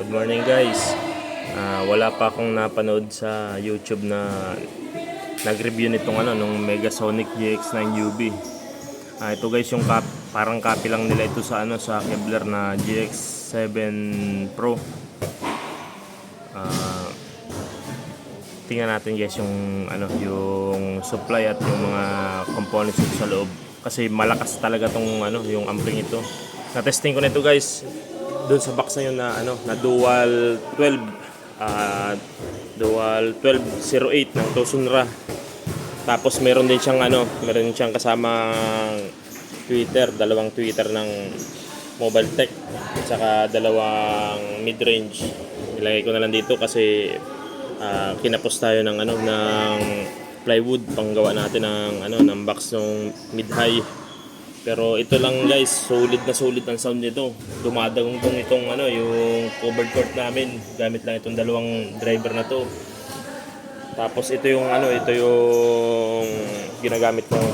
Good morning guys. Wala pa akong napanood sa YouTube na nag-review nitong nung Megasonic GX9 UV. Ito guys yung parang copy lang nila ito sa sa Kevlar na GX7 Pro. Tingnan natin guys yung yung supply at yung mga components sa loob. Kasi malakas talaga tong yung ampling ito. Na-testing ko nito guys doon sa box na yun na dual 12 dual 1208 ng Tosunra. Tapos meron din siyang kasama tweeter, dalawang tweeter ng Mobile Tech at saka dalawang mid-range. Ilagay ko na lang dito kasi kinapos tayo ng ng plywood panggawa natin ng box ng mid-high. Pero ito lang guys, solid ang sound nito. Dumadagong itong yung covered court namin. Gamit lang itong dalawang driver na to. Tapos ito yung ginagamit kong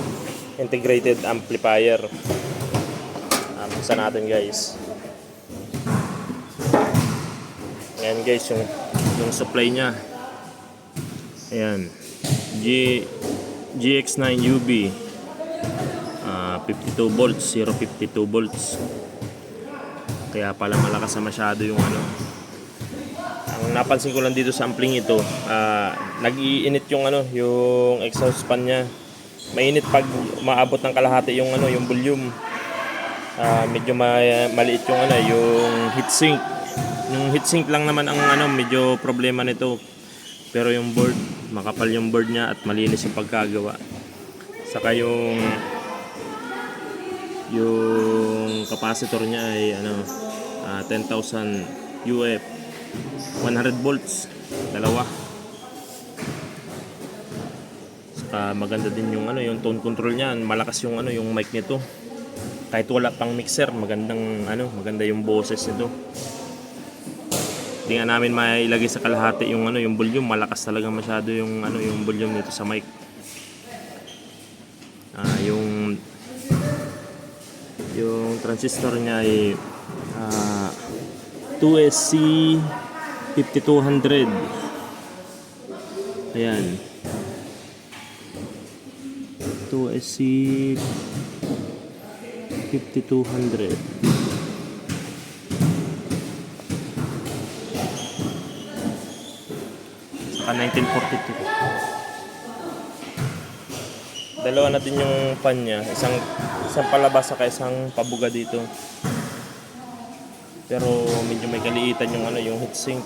integrated amplifier. Buksan natin guys. Ayan guys, yung supply niya. Ayan. GX9 UV. 52 volts, 0.52 volts. Kaya pala malakas na masyado yung Ang napansin ko lang dito sa ampling ito, nag-iinit yung yung exhaust fan niya. Mainit pag maabot ng kalahati yung yung volume. Medyo maliit yung yung heatsink. Yung heatsink lang naman ang medyo problema nito. Pero yung board, makapal yung board niya at malinis yung pagkagawa. Saka yung capacitor niya ay 10,000 UF, 100 volts, dalawa. Saka maganda din yung yung tone control niya, malakas yung yung mic nito. Kahit wala pang mixer, maganda yung boses nito. Hindi nga namin mailagay sa kalahati yung yung volume, malakas talaga masyado yung yung volume nito sa mic. Yung transistor niya ay 2SC 5200. Ayan. 2SC 5200. Saka 1942. Dalawa na din yung fan niya, isang palabas saka isang pabuga dito. Pero medyo may kaliitan yung yung heatsink.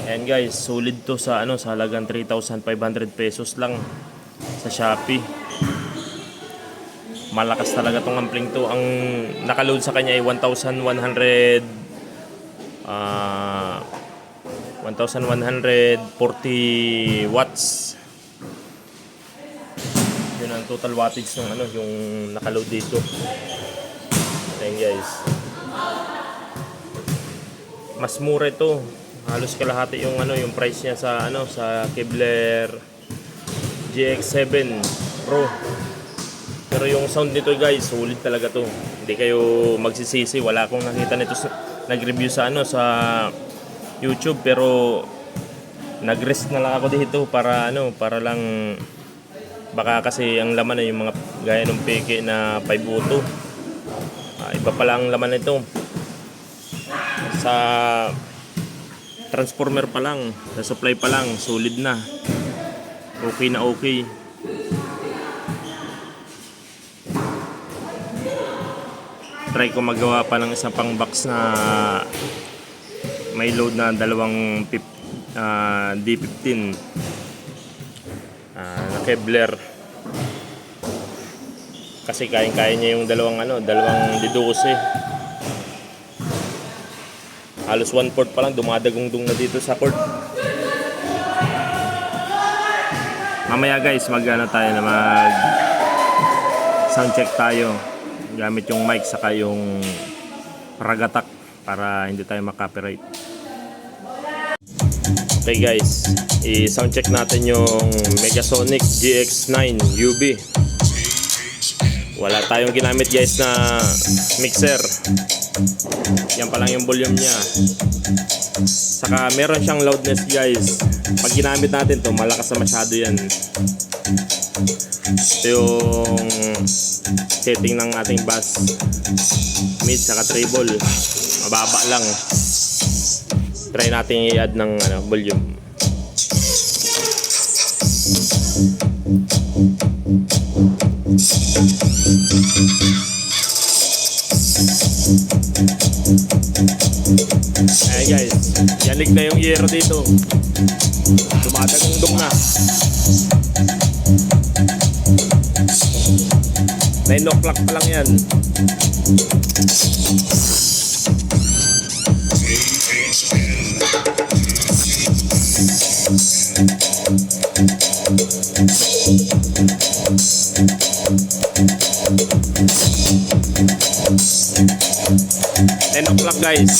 Ayan guys, solid to sa sa halagang 3,500 pesos lang sa Shopee. Malakas talaga tong ampling to. Ang nakaload sa kanya ay 1,140 watts. Yun ang total wattage ng yung nakaload dito. Ayan guys, mas mura ito, halos kalahati yung yung price niya sa sa Kevlar GX7 Pro. Pero yung sound nito guys, solid talaga to. Hindi kayo magsisisi. Wala akong nakita nito nag-review sa sa YouTube, pero nag-risk na lang ako dito para para lang baka kasi ang laman ay yung mga gaya ng peke na 502. Iba pala ang laman nito. Sa transformer pa lang, sa supply pa lang, solid na. Okay na okay. Try ko magawa pa ng isang pang box na may load na dalawang D15 na Kevlar. Kasi kaya niya yung dalawang D12. Halos 1/4 pa lang dumadagong-dung na dito sa port. Mamaya guys, tayo na mag sound check tayo gamit yung mic saka yung ragatak para hindi tayo makopyright. Okay guys, i-sound check natin yung Megasonic GX9 UV. Wala tayong ginamit guys na mixer. Yan pa lang yung volume niya. Saka meron siyang loudness guys. Pag ginamit natin to, malakas na masyado yan. Ito yung setting ng ating bass, mid saka treble. Mababa lang. Try natin i-add ng volume. Ayan guys, yanig na yung yero dito. Dumadagundong na. 9 o'clock pa lang yan. O'clock guys.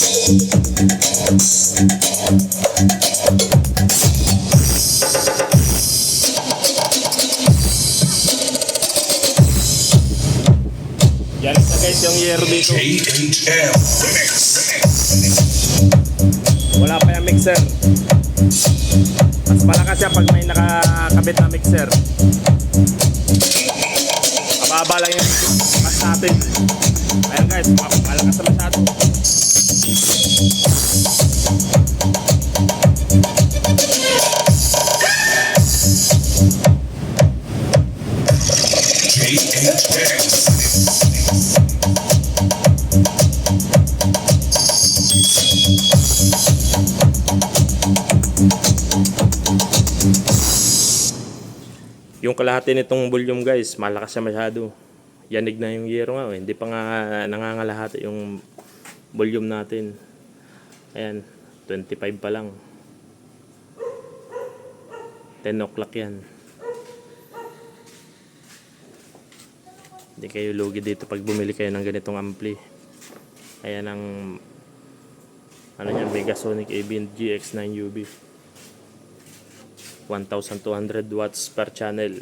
Yan na guys yung yero dito. Wala pa yung mixer. Mas malakas yan pag may nakakabit na mixer. Mababa lang yung mas natin. Ayan guys, malakas na masyado. Yung kalahati nitong volume guys, malakas na masyado. Yanig na yung yero nga, hindi pa nga nangangalahati yung volume natin. Ayan, 25 pa lang. 10 o'clock yan. Hindi kayo lugi dito pag bumili kayo ng ganitong ampli. Ayan ang Megasonic ABN GX9UB. 1,200 watts per channel.